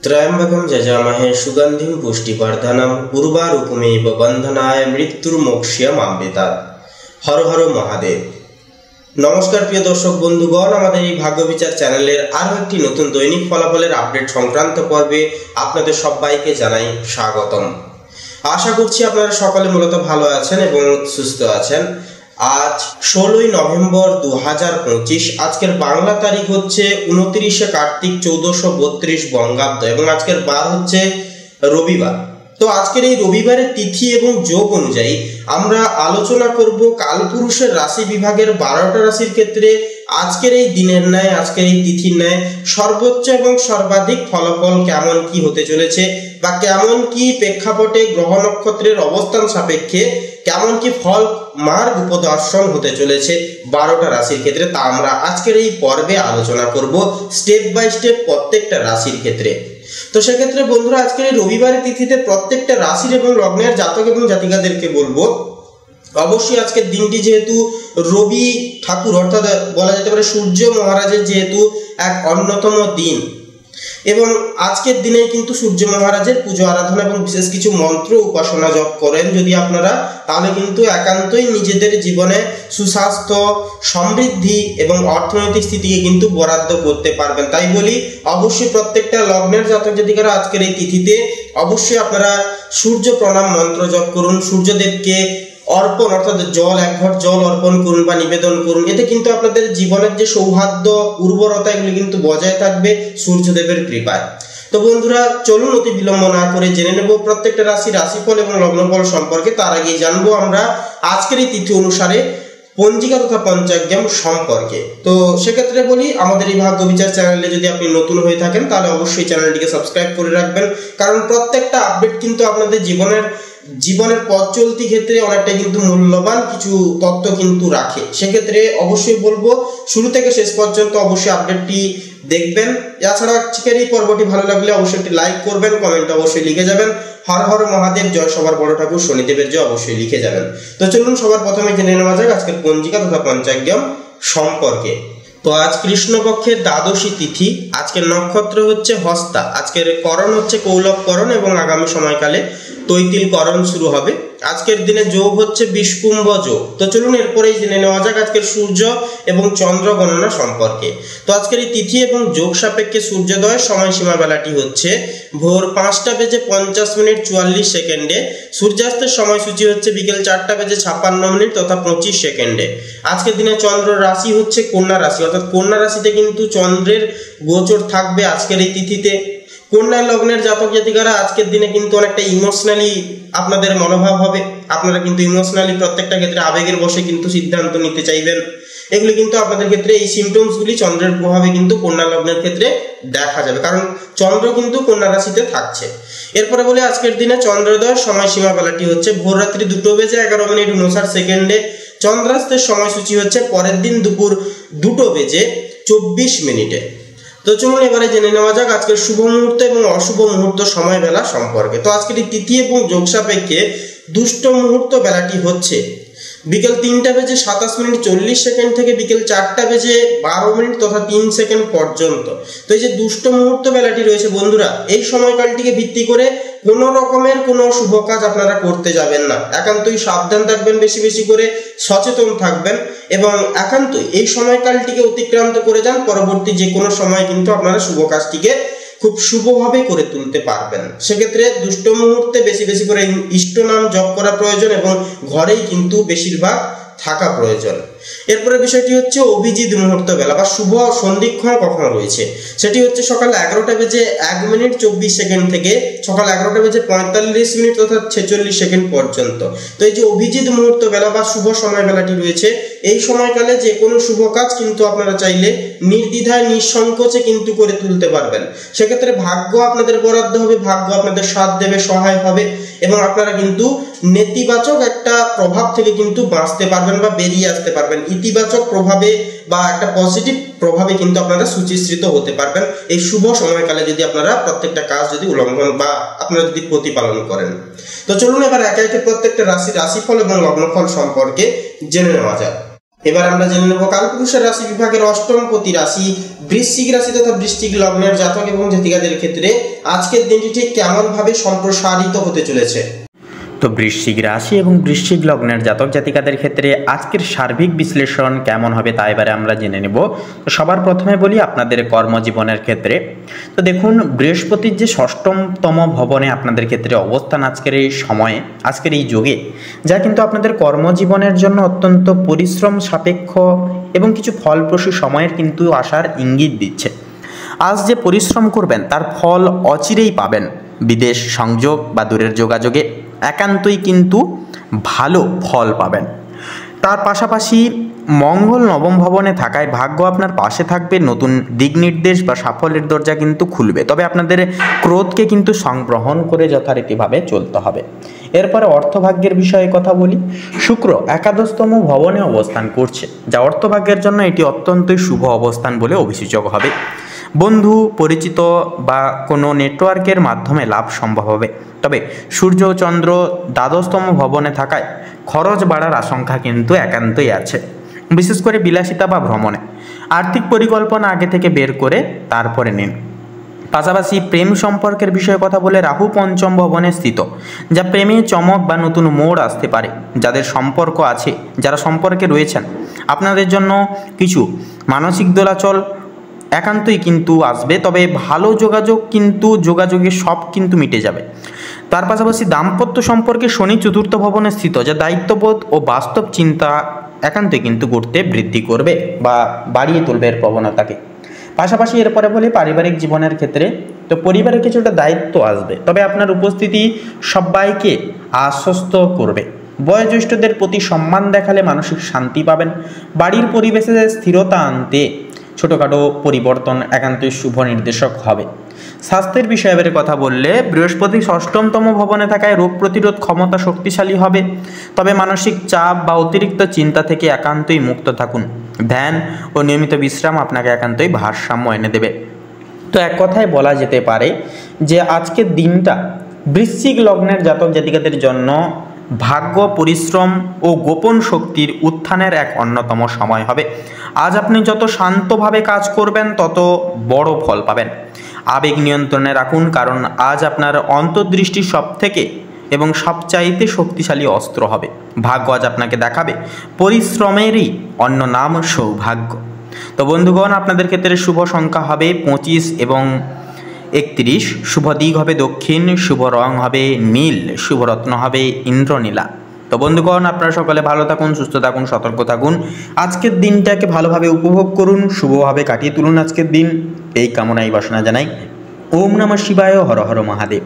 ত্র্যম্বকম যজামহে সুগন্ধিম পুষ্টিবর্ধনম উর্বারুকমেব বন্ধনায় মৃত্যুর্মোক্ষ্যমামৃতাৎ। হর হর মহাদেব। নমস্কার প্রিয় দর্শক বন্ধুগণ, আমাদের এই ভাগ্য বিচার চ্যানেলের আরও একটি নতুন দৈনিক ফলাফলের আপডেট সংক্রান্ত পর্বে আপনাদের সবাইকে জানাই স্বাগতম। আশা করছি আপনারা সকলে মূলত ভালো আছেন এবং সুস্থ আছেন। আজ 16ই নভেম্বর 2025। আজকের বাংলা তারিখ হচ্ছে 29শে কার্তিক 1432 বঙ্গাব্দ এবং আজকের বার হচ্ছে রবিবার। তো আজকের এই রবিবারের তিথি এবং যোগ অনুযায়ী আমরা আলোচনা করব কালপুরুষের রাশি বিভাগের 12টা রাশির ক্ষেত্রে আজকের এই দিনের ন্যায়, আজকের এই তিথির ন্যায় সর্বোচ্চ এবং সর্বাধিক ফলাফল কেমন কি হতে চলেছে বা কেমন কি প্রেক্ষাপটে গ্রহ নক্ষত্রের অবস্থান সাপেক্ষে কেমন কি ফল মার্গ উপদর্শন হতে চলেছে 12টা রাশির ক্ষেত্রে, তা আমরা আজকের এই পর্বে আলোচনা করব স্টেপ বাই স্টেপ প্রত্যেকটা রাশির ক্ষেত্রে। তো সেক্ষেত্রে বন্ধুরা, আজকের এই রবিবারের তিথিতে প্রত্যেকটা রাশির এবং লগ্নের জাতক এবং জাতিকাদেরকে বলবো অবশ্যই আজকের দিনটি যেহেতু রবি ঠাকুর অর্থাৎ বলা যেতে পারে সূর্য মহারাজের যেহেতু এক অন্যতম দিন এবং আজকের দিনে কিন্তু সূর্য মহারাজের পুজো আরাধনা এবং বিশেষ কিছু মন্ত্র উপাসনা জপ করেন যদি আপনারা, তাহলে কিন্তু একান্তই নিজেদের জীবনে সুস্বাস্থ্য, সমৃদ্ধি এবং অর্থনৈতিক স্থিতিকে কিন্তু বরাদ্দ করতে পারবেন। তাই বলি অবশ্যই প্রত্যেকটা লগ্নের জাতক জাতিকারা আজকের এই তিথিতে অবশ্যই আপনারা সূর্য প্রণাম মন্ত্র জপ করুন, সূর্যদেবকে অর্পণ অর্থাৎ জল, এক ঘট জল অর্পণ করুন বা নিবেদন করুন। এতে কিন্তু আপনাদের জীবনের যে সৌহার্দ্য, উর্বরতা এগুলি কিন্তু বজায় থাকবে সূর্যদেবের কৃপায়। তো বন্ধুরা চলুন অতি বিলম্ব না করে জেনে নেব প্রত্যেকটা রাশির রাশিফল এবং লগ্নফল সম্পর্কে। তার আগেই জানবো আমরা আজকের এই তিথি অনুসারে পঞ্জিকা তথা পঞ্চাগ্রাম সম্পর্কে। তো সেক্ষেত্রে বলি, আমাদের এই ভাগ্য বিচার চ্যানেলে যদি আপনি নতুন হয়ে থাকেন তাহলে অবশ্যই চ্যানেলটিকে সাবস্ক্রাইব করে রাখবেন, কারণ প্রত্যেকটা আপডেট কিন্তু আপনাদের জীবনের পথ চলতি ক্ষেত্রে অনেকটা কিন্তু মূল্যবান কিছু তথ্য কিন্তু রাখে। সেক্ষেত্রে অবশ্যই বলবো শুরু থেকে শেষ পর্যন্ত অবশ্যই আপডেটটি দেখবেন। এছাড়া আজকের এই পর্বটি ভালো লাগলে অবশ্যই একটি লাইক করবেন, কমেন্ট অবশ্যই লিখে যাবেন হর হর মহাদেব, জয় সবার বড় ঠাকুর শনিদেবের জয় অবশ্যই লিখে যাবেন। তো চলুন সবার প্রথমে জেনে নেওয়া যাক আজকের পঞ্জিকা তথা পঞ্চাগ্রাম সম্পর্কে। তো আজ কৃষ্ণপক্ষের দ্বাদশী তিথি, আজকের নক্ষত্র হচ্ছে হস্তা, আজকের করণ হচ্ছে কৌলভ করণ এবং আগামী সময়কালে তৈতিল করণ শুরু হবে। আজকের দিনে যোগ হচ্ছে বিষকুম্ভ যোগ। তো চলুন এরপরেই জেনে নেওয়া যাক আজকের সূর্য এবং চন্দ্র গণনা সম্পর্কে। তো আজকের এই তিথি এবং যোগ সাপেক্ষে সূর্যোদয়ের সময়সীমা বেলাটি হচ্ছে ভোর 5:50 সূর্যাস্তের সময়সূচি হচ্ছে বিকেল 4:56 তথা 25 আজকের দিনে চন্দ্র রাশি হচ্ছে কন্যা রাশি, অর্থাৎ কন্যা রাশিতে কিন্তু চন্দ্রের গোচর থাকবে আজকের এই তিথিতে। কন্যা লগ্নের জাতক জাতিকারা আজকের দিনে কিন্তু অনেকটা ইমোশনালি আপনাদের মনোভাব হবে, আপনারা কিন্তু ইমোশনালি প্রত্যেকটা ক্ষেত্রে আবেগের বশে কিন্তু সিদ্ধান্ত নিতে চাইবেন। এগুলি কিন্তু আপনাদের ক্ষেত্রে এই সিমটমসগুলি চন্দ্রের প্রভাবে কিন্তু কন্যা লগ্নের ক্ষেত্রে দেখা যাবে, কারণ চন্দ্র কিন্তু কন্যা রাশিতে থাকছে। এরপরে বলে আজকের দিনে চন্দ্রোদয়ের সময়সীমা বেলাটি হচ্ছে ভোর রাত্রি 2:11 চন্দ্রাস্তের সময়সূচি হচ্ছে পরের দিন দুপুর 2:24। তো চলুন এবারে জেনে নেওয়া যাক আজকের শুভ মুহূর্ত এবং অশুভ মুহূর্ত সময় বেলা সম্পর্কে। তো আজকের এই তিথি এবং যোগ সাপেক্ষে দুষ্ট মুহূর্ত বেলাটি হচ্ছে বিকেল 3:27 থেকে বিকেল 4:12 তথা 3 পর্যন্ত। তো এই যে দুষ্ট মুহূর্ত বেলাটি রয়েছে বন্ধুরা, এই সময়কালটিকে ভিত্তি করে কোনো রকমের কোনো শুভ কাজ আপনারা করতে যাবেন না। একান্তই সাবধান থাকবেন, বেশি বেশি করে সচেতন থাকবেন এবং একান্তই এই সময়কালটিকে অতিক্রান্ত করে যান। পরবর্তী যে কোনো সময় কিন্তু আপনারা শুভ কাজটিকে খুব শুভভাবে করে তুলতে পারবেন। সেক্ষেত্রে দুষ্ট মুহূর্তে বেশি বেশি করে ইষ্ট নাম জপ করা প্রয়োজন এবং ঘরেই কিন্তু বেশিরভাগ থাকা প্রয়োজন। এরপরে বিষয়টি হচ্ছে অভিজিৎ মুহূর্ত বেলা বা শুভ সন্ধিক্ষণ কখন রয়েছে, সেটি হচ্ছে সকাল 11:24 থেকে সকাল 11:45 তথা 46 পর্যন্ত। তো এই যে অভিজিৎ মুহূর্ত বেলা বা শুভ সময় বেলাটি রয়েছে, এই সময়কালে যে কোনো শুভ কাজ কিন্তু আপনারা চাইলে নির্দ্বিধায় নিঃসংকোচে কিন্তু করে তুলতে পারবেন। সেক্ষেত্রে ভাগ্য আপনাদের বরাদ্দ হবে, ভাগ্য আপনাদের সাথ দেবে, সহায় হবে এবং আপনারা কিন্তু নেতিবাচক একটা প্রভাব থেকে কিন্তু বাঁচতে পারবেন বা বেরিয়ে আসতে পারবেন। ইতিবাচক প্রভাবে বা একটা পজিটিভ প্রভাবে কিন্তু আপনারা সুচিশ্রিত হতে পারবেন এই শুভ সময়কালে যদি আপনারা প্রত্যেকটা কাজ যদি উল্লঙ্ঘন বা আপনারা যদি প্রতিপালন করেন। তো চলুন এবার একে একে প্রত্যেকটা রাশির রাশিফল এবং লগ্নফল সম্পর্কে জেনে নেওয়া যাক। এবার আমরা জেনে নেব কালপুরুষের রাশি বিভাগের অষ্টম প্রতি রাশি বৃশ্চিক রাশি তথা বৃশ্চিক লগ্নের জাতক এবং জাতিকাদের ক্ষেত্রে আজকের দিনটি ঠিক কেমন ভাবে সম্প্রসারিত হতে চলেছে। তো বৃশ্চিক রাশি এবং বৃশ্চিক লগ্নের জাতক জাতিকাদের ক্ষেত্রে আজকের সার্বিক বিশ্লেষণ কেমন হবে তা এবারে আমরা জেনে নেব। তো সবার প্রথমে বলি আপনাদের কর্মজীবনের ক্ষেত্রে। তো দেখুন, বৃহস্পতির যে ষষ্ঠতম ভবনে আপনাদের ক্ষেত্রে অবস্থান আজকের এই সময়ে, আজকের এই যুগে, যা কিন্তু আপনাদের কর্মজীবনের জন্য অত্যন্ত পরিশ্রম সাপেক্ষ এবং কিছু ফলপ্রসূ সময়ের কিন্তু আসার ইঙ্গিত দিচ্ছে। আজ যে পরিশ্রম করবেন তার ফল অচিরেই পাবেন। বিদেশ সংযোগ বা দূরের যোগাযোগে একান্তই কিন্তু ভালো ফল পাবেন। তার পাশাপাশি মঙ্গল নবম ভবনে থাকায় ভাগ্য আপনার পাশে থাকবে, নতুন দিক নির্দেশ বা সাফল্যের দরজা কিন্তু খুলবে। তবে আপনাদের ক্রোধকে কিন্তু সংগ্রহণ করে যথারীতিভাবে চলতে হবে। এরপরে অর্থভাগ্যের বিষয়ে কথা বলি। শুক্র একাদশতম ভবনে অবস্থান করছে, যা অর্থভাগ্যের জন্য এটি অত্যন্তই শুভ অবস্থান বলে অভিযোগ হবে। বন্ধু, পরিচিত বা কোনো নেটওয়ার্কের মাধ্যমে লাভ সম্ভব হবে। তবে সূর্য ও চন্দ্র দ্বাদশতম ভবনে থাকায় খরচ বাড়ার আশঙ্কা কিন্তু একান্তই আছে, বিশেষ করে বিলাসিতা বা ভ্রমণে। আর্থিক পরিকল্পনা আগে থেকে বের করে তারপরে নিন। পাশাপাশি প্রেম সম্পর্কের বিষয়ে কথা বলে রাহু পঞ্চম ভবনে স্থিত, যা প্রেমে চমক বা নতুন মোড় আসতে পারে। যাদের সম্পর্ক আছে, যারা সম্পর্কে রয়েছেন, আপনাদের জন্য কিছু মানসিক দোলাচল একান্তই কিন্তু আসবে। তবে ভালো যোগাযোগে সব কিন্তু মিটে যাবে। তার পাশাপাশি দাম্পত্য সম্পর্কে শনি চতুর্থ ভবনে স্থিত, যা দায়িত্ববোধ ও বাস্তব চিন্তা একান্তই কিন্তু করতে বৃদ্ধি করবে বা বাড়িয়ে তুলবে এর প্রবণতাকে। পাশাপাশি এরপরে বলি পারিবারিক জীবনের ক্ষেত্রে। তো পরিবারে কিছুটা দায়িত্ব আসবে, তবে আপনার উপস্থিতি সবাইকে আশ্বস্ত করবে। বয়োজ্যেষ্ঠদের প্রতি সম্মান দেখালে মানসিক শান্তি পাবেন। বাড়ির পরিবেশে স্থিরতা আনতে ছোটোখাটো পরিবর্তন একান্তই শুভ নির্দেশক হবে। স্বাস্থ্যের বিষয়ে এবারে কথা বললে, বৃহস্পতি ষষ্ঠতম ভবনে থাকায় রোগ প্রতিরোধ ক্ষমতা শক্তিশালী হবে। তবে মানসিক চাপ বা অতিরিক্ত চিন্তা থেকে একান্তই মুক্ত থাকুন। ধ্যান ও নিয়মিত বিশ্রাম আপনাকে একান্তই ভারসাম্য এনে দেবে। তো এক কথায় বলা যেতে পারে যে আজকের দিনটা বৃশ্চিক লগ্নের জাতক জাতিকাদের জন্য ভাগ্য, পরিশ্রম ও গোপন শক্তির উত্থানের এক অন্যতম সময় হবে। আজ আপনি যত শান্তভাবে কাজ করবেন তত বড় ফল পাবেন। আবেগ নিয়ন্ত্রণে রাখুন, কারণ আজ আপনার অন্তর্দৃষ্টি সবথেকে এবং সবচাইতে শক্তিশালী অস্ত্র হবে। ভাগ্য আজ আপনাকে দেখাবে পরিশ্রমেরই অন্য নাম সৌভাগ্য। তো বন্ধুগণ, আপনাদের ক্ষেত্রে শুভ সংখ্যা হবে 25 এবং 31, শুভ দিক হবে দক্ষিণ, শুভ রং হবে নীল, শুভ রত্ন হবে ইন্দ্রনীলা। তো বন্ধুগণ, আপনারা সকলে ভালো থাকুন, সুস্থ থাকুন, সতর্ক থাকুন। আজকের দিনটাকে ভালোভাবে উপভোগ করুন, শুভভাবে কাটিয়ে তুলুন আজকের দিন, এই কামনাই বাসনা জানাই। ওম নমঃ শিবায়, হর হর মহাদেব।